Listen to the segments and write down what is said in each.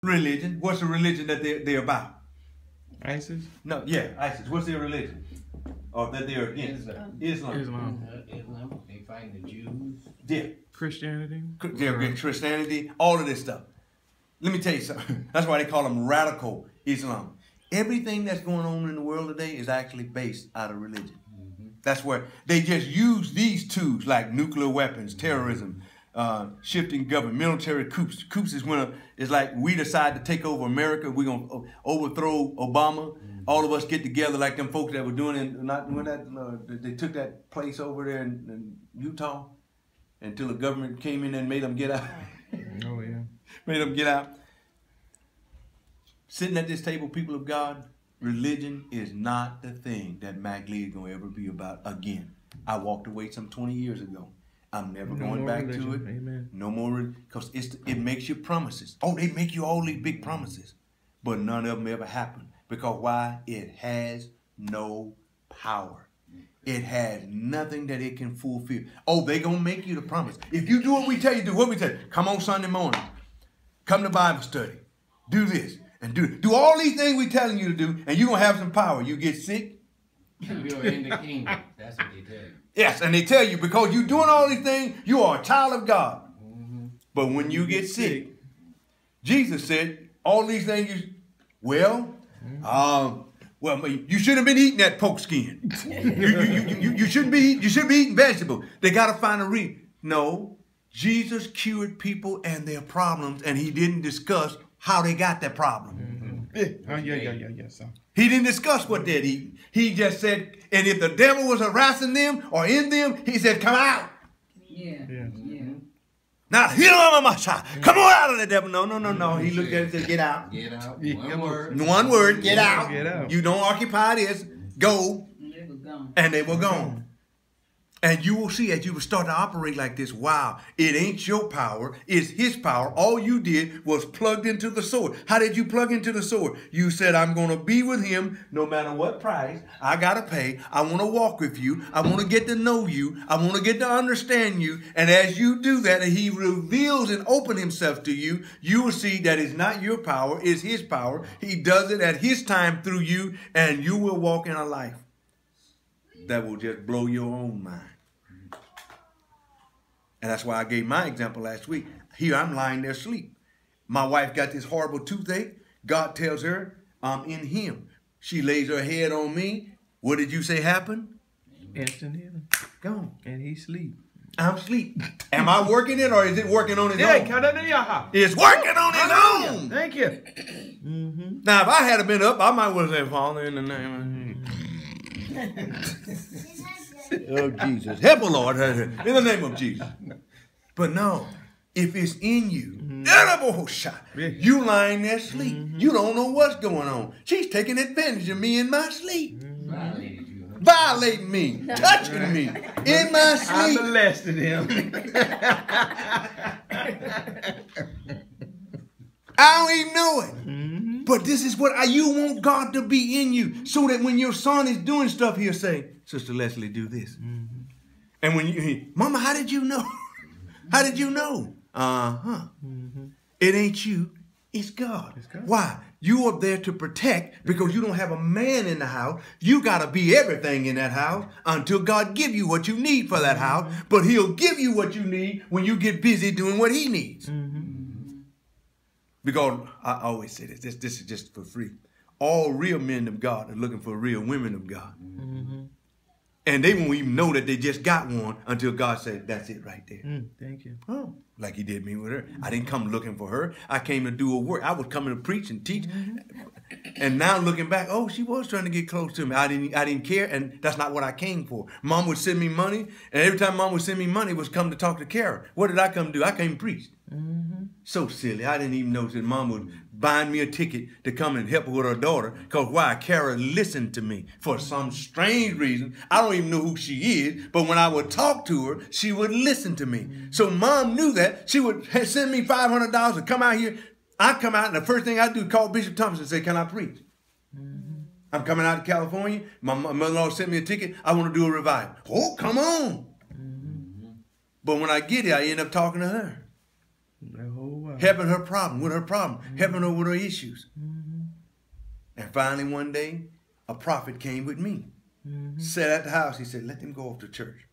religion. What's the religion that they're about? ISIS? No, yeah, ISIS. What's their religion? Or that they're against? Islam. Islam. They fight the Jews. Yeah. Christianity? They're against Christianity. All of this stuff. Let me tell you something. That's why they call them radical Islam. Everything that's going on in the world today is actually based out of religion. That's where they just use these tools like nuclear weapons, terrorism, shifting government, military coups. Coups is when it's like we decide to take over America. We're going to overthrow Obama. All of us get together like them folks that were doing it. Not when they took that place over there in Utah until the government came in and made them get out. Oh, yeah. Made them get out. Sitting at this table, people of God, religion is not the thing that Mac Lee is going to ever be about again. I walked away some 20 years ago. I'm never going back to it. Amen. No more, because it makes you promises. Oh, they make you all these big promises, but none of them ever happen. Because why? It has no power. It has nothing that it can fulfill. Oh, they going to make you the promise. If you do what we tell you to do, what we tell you, come on Sunday morning, come to Bible study, do this, and do all these things we're telling you to do, and you're going to have some power. You get sick. You're in the kingdom. That's what they tell you. Yes, and they tell you because you're doing all these things, you are a child of God. But when you get sick, Jesus said, all these things, well, you shouldn't have been eating that pork skin. you shouldn't be eating, you should be eating vegetables. They got to find a reason. No, Jesus cured people and their problems, and he didn't discuss how they got that problem. Yeah. So. He didn't discuss what they'd eaten. He just said, and if the devil was harassing them or in them, he said, come out. Yeah. Now, come on out of the devil. No. He looked at it and said, get out. Get out. One word. One word, get out. Get out. You don't occupy this. Go. And they were gone. And they were gone. And you will see as you will start to operate like this, wow, it ain't your power, it's his power. All you did was plugged into the sword. How did you plug into the sword? You said, I'm going to be with him no matter what price I got to pay. I want to walk with you. I want to get to know you. I want to get to understand you. And as you do that, and he reveals and opens himself to you, you will see that it's not your power, it's his power. He does it at his time through you, and you will walk in a life that will just blow your own mind. And that's why I gave my example last week. Here I'm lying there asleep. My wife got this horrible toothache. God tells her, I'm in him. She lays her head on me. What did you say happened? Instant healing. Gone. And he sleep. I'm asleep. Am I working it or is it working on its own? Yeah, It's working on its own. Thank you. Now, if I had been up, I might well say, Father, in the name of Jesus. Help, O Lord, in the name of Jesus. But no, if it's in you, you lying there asleep. You don't know what's going on. She's taking advantage of me in my sleep. Violating me, touching me in my sleep. I molested him. I don't even know it. But this is what you want God to be in you, so that when your son is doing stuff, he'll say, Sister Leslie, do this. And when you, Mama, how did you know? How did you know? It ain't you, it's God. Why? You are there to protect because you don't have a man in the house. You got to be everything in that house until God give you what you need for that house. But he'll give you what you need when you get busy doing what he needs. Because I always say this is just for free. All real men of God are looking for real women of God. And they won't even know that they just got one until God said, that's it right there. Thank you. Oh, like he did me with her. I didn't come looking for her. I came to do a work. I was coming to preach and teach. And now looking back, oh, she was trying to get close to me. I didn't care, and that's not what I came for. Mom would send me money, and every time Mom would send me money, it was come to talk to Kara. What did I come do? I came to preach. So silly. I didn't even know that Mom would buy me a ticket to come and help her with her daughter. Because why? Kara listened to me for some strange reason. I don't even know who she is, but when I would talk to her, she would listen to me. So Mom knew that. She would send me $500 to come out here. I come out, and the first thing I do is call Bishop Thompson and say, can I preach? I'm coming out to California. My mother-in-law sent me a ticket. I want to do a revival. Oh, come on. But when I get here, I end up talking to her. The whole while. helping her problem with her problem, helping her with her issues. And finally one day, a prophet came with me, sat at the house. He said, let them go off to church.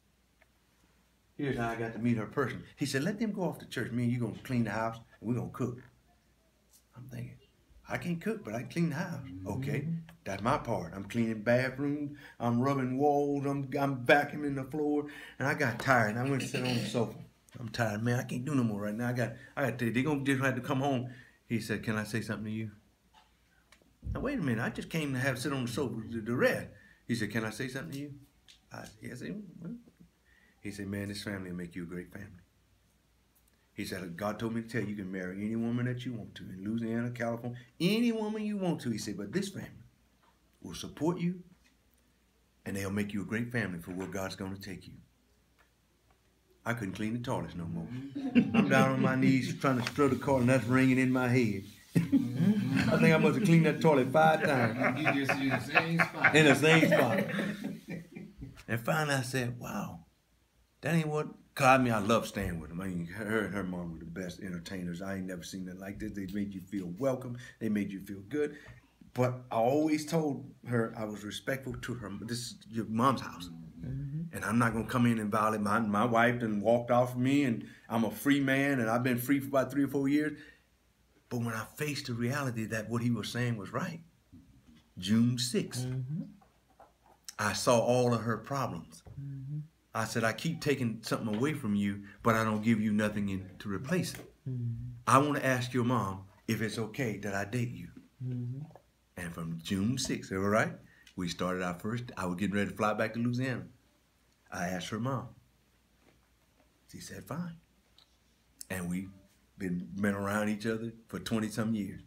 Here's how I got to meet her person. He said, let them go off to church. Me and you going to clean the house, and we're going to cook. I'm thinking, I can't cook, but I can clean the house. Okay, that's my part. I'm cleaning bathrooms, I'm rubbing walls, I'm vacuuming the floor, and I got tired, and I went to sit on the sofa. I'm tired, man. I can't do no more right now. I got to tell you, they're going to just have to come home. He said, can I say something to you? Now, wait a minute. I just came to have sit on the sofa to rest. He said, can I say something to you? I said, yes. He said, man, this family will make you a great family. He said, God told me to tell you, you can marry any woman that you want to in Louisiana, California, any woman you want to. He said, but this family will support you, and they'll make you a great family for where God's going to take you. I couldn't clean the toilets no more. I'm down on my knees trying to stir the car, and that's ringing in my head. I think I must have cleaned that toilet 5 times. You just in the same spot. In the same spot. And finally I said, wow, that ain't what, cause I mean, I love staying with them. I mean, her and her mom were the best entertainers. I ain't never seen nothing like this. They made you feel welcome. They made you feel good. But I always told her I was respectful to her. This is your mom's house. And I'm not going to come in and violate my wife and walked off of me, and I'm a free man, and I've been free for about 3 or 4 years. But when I faced the reality that what he was saying was right, June 6th, I saw all of her problems. I said, I keep taking something away from you, but I don't give you nothing to replace it. I want to ask your mom if it's okay that I date you. And from June 6th, all right, we started our first, I was getting ready to fly back to Louisiana. I asked her mom. She said, fine. And we've been around each other for 20-some years.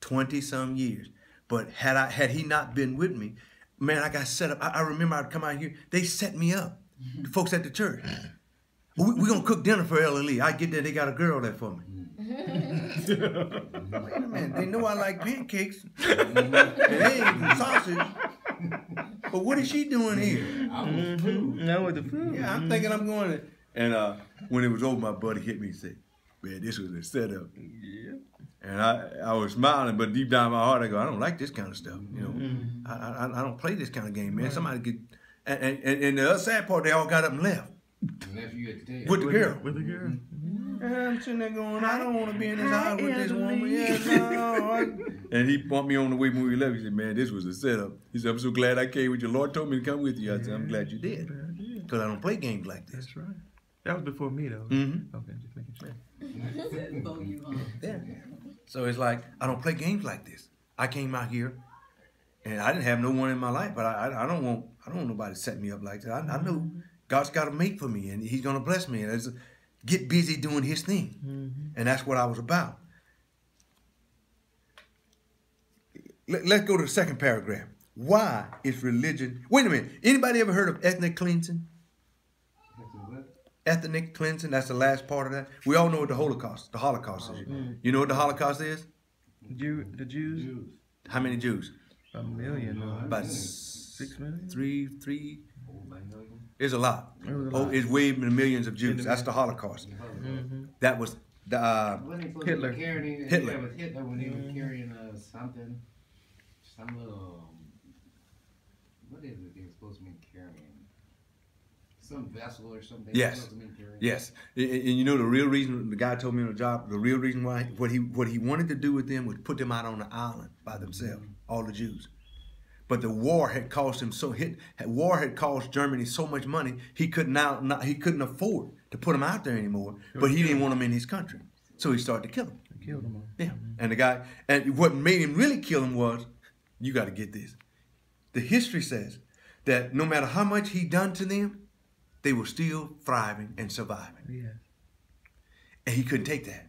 20-some years. But had he not been with me, man, I got set up. I remember I'd come out here. They set me up. The folks at the church. We're going to cook dinner for Ella. I get there, they got a girl there for me. Wait a minute. They know I like pancakes and eggs and sausage. But what is she doing here? Now with the food. Yeah, I'm thinking I'm going to. And when it was over, my buddy hit me and said, man, this was a setup. Yeah. And I was smiling, but deep down in my heart, I go, I don't like this kind of stuff. You know, I don't play this kind of game, man. Somebody get, and the other sad part, they all got up and left. With the girl. With the girl. And I'm sitting there going, I don't want to be in this house with this woman. Yeah, no. And he bumped me on the way when we left. He said, man, this was a setup. He said, I'm so glad I came with you. Lord told me to come with you. I said, I'm glad you did. Because I don't play games like this. That's right. That was before me, though. Okay, just making sure. Yeah. So it's like, I don't play games like this. I came out here, and I didn't have no one in my life, but I don't want nobody to set me up like that. I know God's got a mate for me, and he's going to bless me. And get busy doing his thing. And that's what I was about. Let's go to the second paragraph. Why is religion... Wait a minute. Anybody ever heard of ethnic cleansing? Ethnic cleansing, that's the last part of that. We all know what the Holocaust is. You know what the Holocaust is? The Jews? How many Jews? 1 million. About 6 million? Three. It's a lot. It's way in the millions of Jews. That's the Holocaust. That was the Hitler. Hitler when he was carrying something, some little, what is it they were supposed to be carrying? Some vessel or something. Yes. Yes. And you know the real reason, the guy told me on the job, the real reason why, what he wanted to do with them was put them out on the island by themselves, all the Jews. But the war had cost him war had cost Germany so much money he couldn't afford to put them out there anymore. But he didn't want them in his country, so he started to kill them. Killed them all. Yeah, and what made him really kill them was, you got to get this. The history says that no matter how much he done to them, they were still thriving and surviving. Yeah. And he couldn't take that.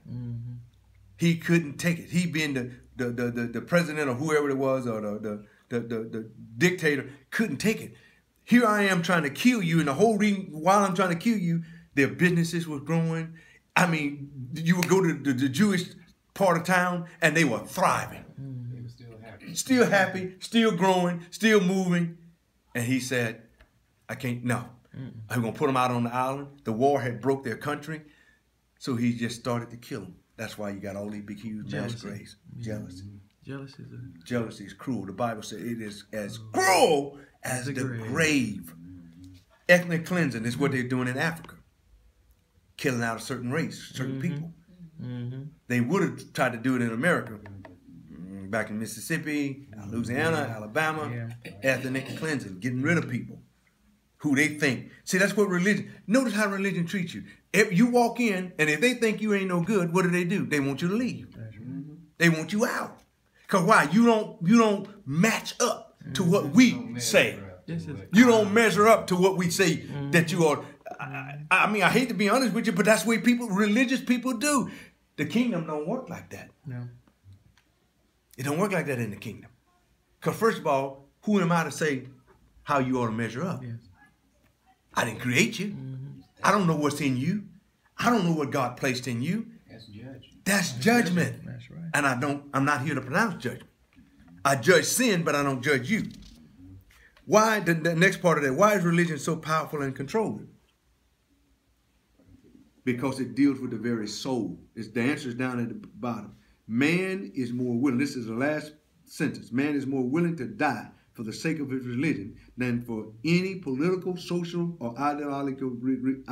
He couldn't take it. He being the president or whoever it was, or the dictator, couldn't take it. Here I am trying to kill you, and the whole reason while I'm trying to kill you, their businesses were growing. I mean, you would go to the Jewish part of town, and they were thriving. They were still happy. Still happy, still growing, still moving. And he said, I can't, no. I'm going to put them out on the island. The war had broke their country. So he just started to kill them. That's why you got all these big, huge mass Jealousy. graves. Jealousy. Jealousy is a Jealousy is cruel. The Bible says it is as cruel as the grave. Ethnic cleansing is what they're doing in Africa. Killing out a certain race, certain people. They would have tried to do it in America. Back in Mississippi, Louisiana, Alabama. Ethnic cleansing. Getting rid of people who they think. See, that's what religion. Notice how religion treats you. If you walk in, and if they think you ain't no good, what do? They want you to leave. They want you out. Because why? You don't match up to what we say. You don't measure up to what we say that you are. I mean, I hate to be honest with you, but that's the way religious people do. The kingdom don't work like that. No. It don't work like that in the kingdom. Because first of all, who am I to say how you ought to measure up? Yes. I didn't create you. I don't know what's in you. I don't know what God placed in you. That's judgment. That's judgment. That's right. And I'm not here to pronounce judgment. I judge sin, but I don't judge you. Why, the next part of that, why is religion so powerful and controlling? Because it deals with the very soul. The answer is down at the bottom. Man is more willing, this is the last sentence, man is more willing to die for the sake of his religion than for any political, social, or ideological reason.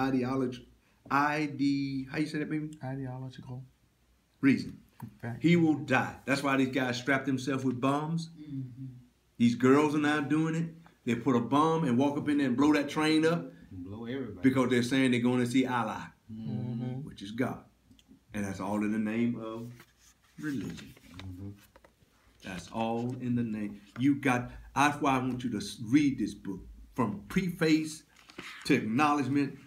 He will die. That's why these guys strap themselves with bombs. These girls are now doing it. They put a bomb and walk up in there and blow that train up. Blow everybody. Because they're saying they're going to see Allah, which is God. And that's all in the name of religion. That's all in the name. That's why I want you to read this book. From preface to acknowledgement.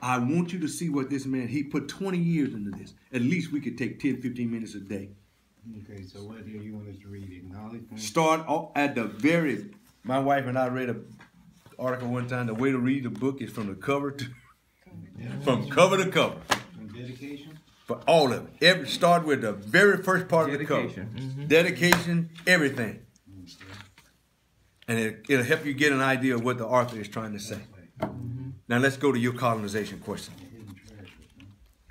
I want you to see what this man, he put 20 years into this. At least we could take 10, 15 minutes a day. Okay, so what do you want us to read? Acknowledgement? Start at the very, my wife and I read an article one time, the way to read the book is from the cover to, from cover to cover. And dedication? For all of it. Start with the very first part of the cover. Dedication, everything. And it'll help you get an idea of what the author is trying to say. Now let's go to your colonization question.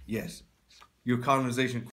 Yes. Your colonization